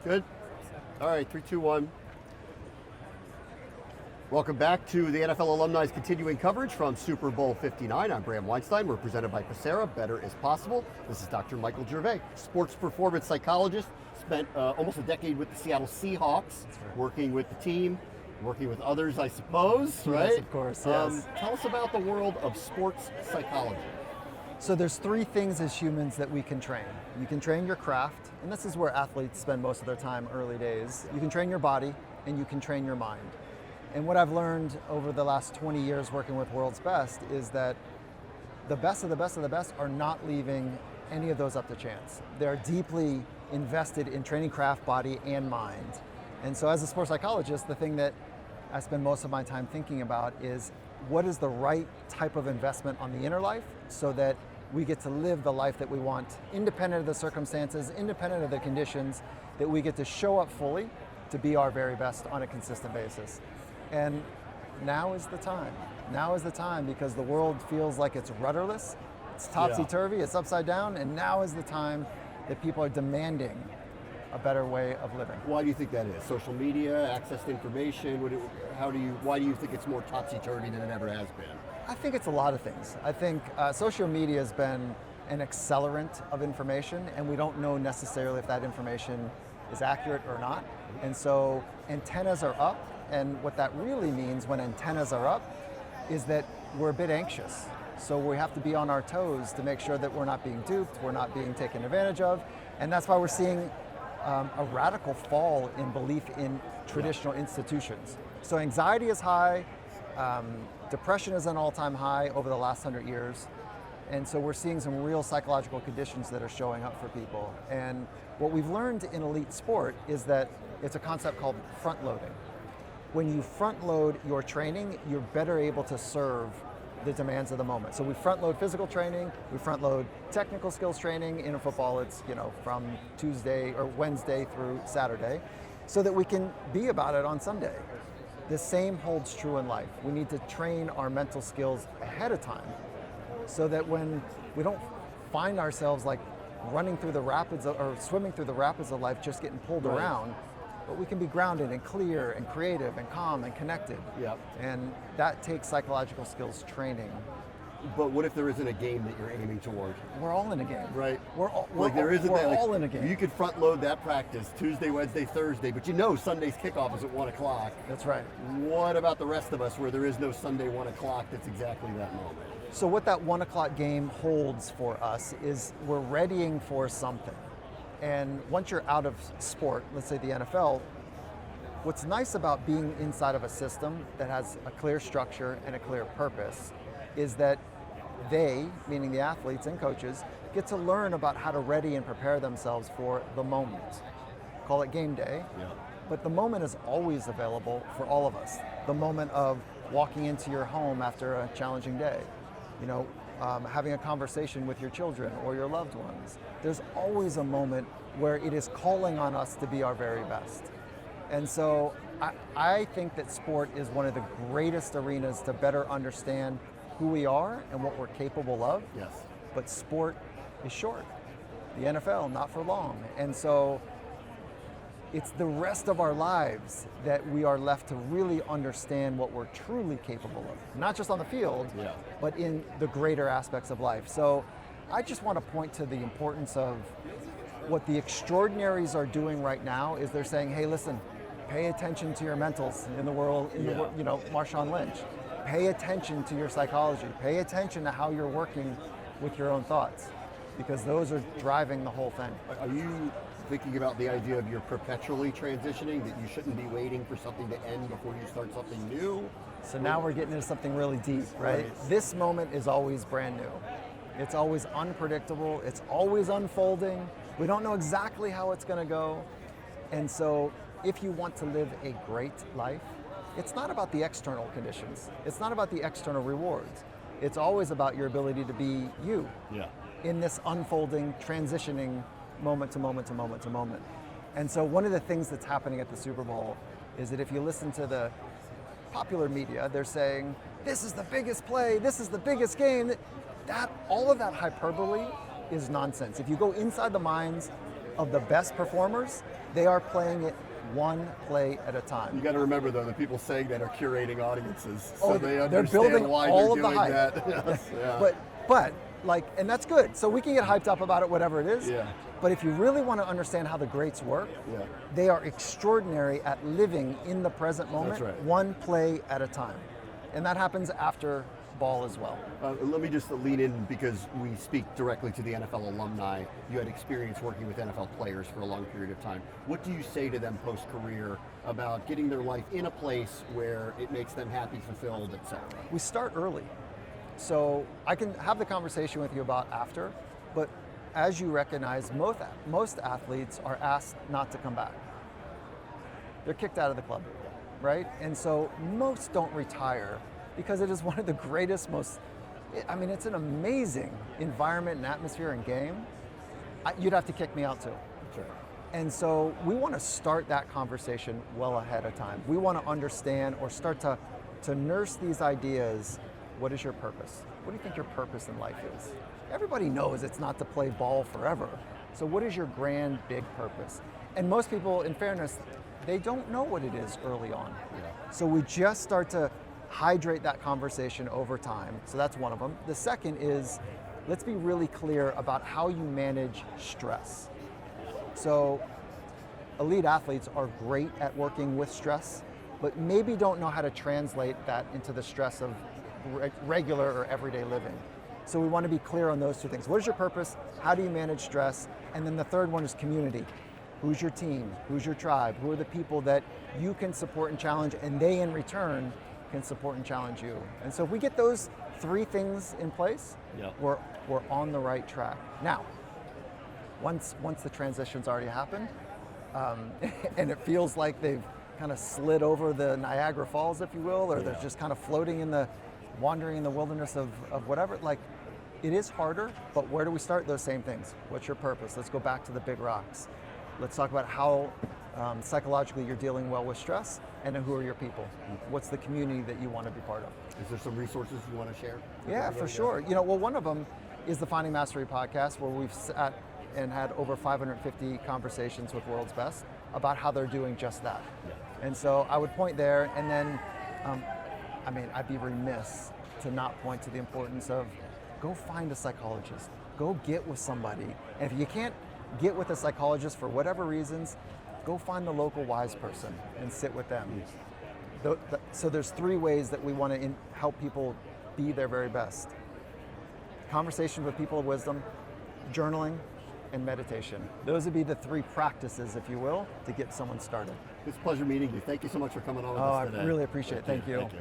Good. All right, 3, 2, 1. Welcome back to the NFL Alumni's continuing coverage from Super Bowl 59. I'm Bram Weinstein. We're presented by Passera. Better is possible. This is Dr. Michael Gervais, sports performance psychologist. Spent almost a decade with the Seattle Seahawks, working with the team, working with others, I suppose, right? Yes, of course, yes. Tell us about the world of sports psychology. So there's three things as humans that we can train. You can train your craft, and this is where athletes spend most of their time early days. You can train your body, and you can train your mind. And what I've learned over the last 20 years working with world's best is that the best of the best of the best are not leaving any of those up to chance. They're deeply invested in training craft, body, and mind. And so as a sports psychologist, the thing that I spend most of my time thinking about is what is the right type of investment on the inner life so that we get to live the life that we want, independent of the circumstances, independent of the conditions, that we get to show up fully to be our very best on a consistent basis. And now is the time. Now is the time because the world feels like it's rudderless, it's topsy-turvy, it's upside down, and now is the time that people are demanding a better way of living. Why do you think that is? Social media, access to information, why do you think it's more topsy-turvy than it ever has been? I think it's a lot of things. I think social media has been an accelerant of information, and we don't know necessarily if that information is accurate or not. And so antennas are up, and what that really means when antennas are up is that we're a bit anxious. So we have to be on our toes to make sure that we're not being duped, we're not being taken advantage of, and that's why we're seeing a radical fall in belief in traditional institutions. So anxiety is high, depression is an all-time high over the last 100 years, and so we're seeing some real psychological conditions that are showing up for people. And what we've learned in elite sport is that it's a concept called front loading. When you front load your training, you're better able to serve the demands of the moment. So we front load physical training, we front load technical skills training. In football, it's from Tuesday or Wednesday through Saturday, so that we can be about it on Sunday. The same holds true in life. We need to train our mental skills ahead of time so that when we don't find ourselves like running through the rapids or swimming through the rapids of life just getting pulled around, but we can be grounded and clear and creative and calm and connected. Yep. And that takes psychological skills training. But what if there isn't a game that you're aiming toward? We're all in a game. Right. We're all in a game. You could front load that practice Tuesday, Wednesday, Thursday, but Sunday's kickoff is at 1 o'clock. That's right. What about the rest of us where there is no Sunday 1 o'clock that's exactly that moment? So what that 1 o'clock game holds for us is we're readying for something. And once you're out of sport, let's say the NFL, what's nice about being inside of a system that has a clear structure and a clear purpose is that they, meaning the athletes and coaches, get to learn about how to ready and prepare themselves for the moment. Call it game day, but the moment is always available for all of us. The moment of walking into your home after a challenging day, having a conversation with your children or your loved ones. There's always a moment where it is calling on us to be our very best. And so I think that sport is one of the greatest arenas to better understand who we are and what we're capable of. Yes. But sport is short. The NFL, not for long. And so it's the rest of our lives that we are left to really understand what we're truly capable of. Not just on the field, but in the greater aspects of life. So I just want to point to the importance of what the extraordinaries are doing right now is they're saying, hey, listen, pay attention to your mentals in the world, Marshawn Lynch. Pay attention to your psychology. Pay attention to how you're working with your own thoughts, because those are driving the whole thing. Are you thinking about the idea of you're perpetually transitioning, that you shouldn't be waiting for something to end before you start something new? So now we're getting into something really deep, right? This moment is always brand new. It's always unpredictable. It's always unfolding. We don't know exactly how it's going to go. And so if you want to live a great life, it's not about the external conditions. It's not about the external rewards. It's always about your ability to be you in this unfolding, transitioning moment to moment to moment to moment. And so one of the things that's happening at the Super Bowl is that if you listen to the popular media, they're saying, this is the biggest play, this is the biggest game. All of that hyperbole is nonsense. If you go inside the minds of the best performers, they are playing it one play at a time. You got to remember though, the people saying that are curating audiences, so Oh, they they're understand building why all they're of the doing hype. that. Yes, yeah. But like, and that's good. So we can get hyped up about it, whatever it is. Yeah. But if you really want to understand how the greats work, Yeah. they are extraordinary at living in the present moment, That's right. one play at a time. And that happens after ball as well. Let me just lean in because we speak directly to the NFL alumni. You had experience working with NFL players for a long period of time. What do you say to them post-career about getting their life in a place where it makes them happy, fulfilled, etc.? We start early. So I can have the conversation with you about after, but as you recognize, most athletes are asked not to come back. They're kicked out of the club, right? And so most don't retire because it is one of the greatest, it's an amazing environment and atmosphere and game. You'd have to kick me out too. Sure. And so we want to start that conversation well ahead of time. We want to understand or start to nurse these ideas. What is your purpose? What do you think your purpose in life is? Everybody knows it's not to play ball forever. So what is your grand, big purpose? And most people, in fairness, they don't know what it is early on. Yeah. So we just start to hydrate that conversation over time. So that's one of them. The second is, let's be really clear about how you manage stress. So elite athletes are great at working with stress, but maybe don't know how to translate that into the stress of regular or everyday living. So we want to be clear on those two things. What is your purpose? How do you manage stress? And then the third one is community. Who's your team? Who's your tribe? Who are the people that you can support and challenge, and they in return can support and challenge you? And so if we get those three things in place, Yeah. we're on the right track. Now, once the transition's already happened, and it feels like they've kind of slid over the Niagara Falls, if you will, or they're just kind of wandering in the wilderness of whatever, like, it is harder, but where do we start? Those same things. What's your purpose? Let's go back to the big rocks. Let's talk about how psychologically you're dealing well with stress, and then who are your people? What's the community that you want to be part of? Is there some resources you want to share? Yeah, for sure. One of them is the Finding Mastery podcast, where we've sat and had over 550 conversations with world's best about how they're doing just that. Yeah. And so I would point there, and then, I'd be remiss to not point to the importance of go find a psychologist, go get with somebody. And if you can't get with a psychologist for whatever reasons, go find the local wise person and sit with them. Yes. So there's three ways that we want to help people be their very best. Conversation with people of wisdom, journaling, and meditation. Those would be the three practices, if you will, to get someone started. It's a pleasure meeting you. Thank you so much for coming on with Oh, us today. I really appreciate it. Thank you. Thank you.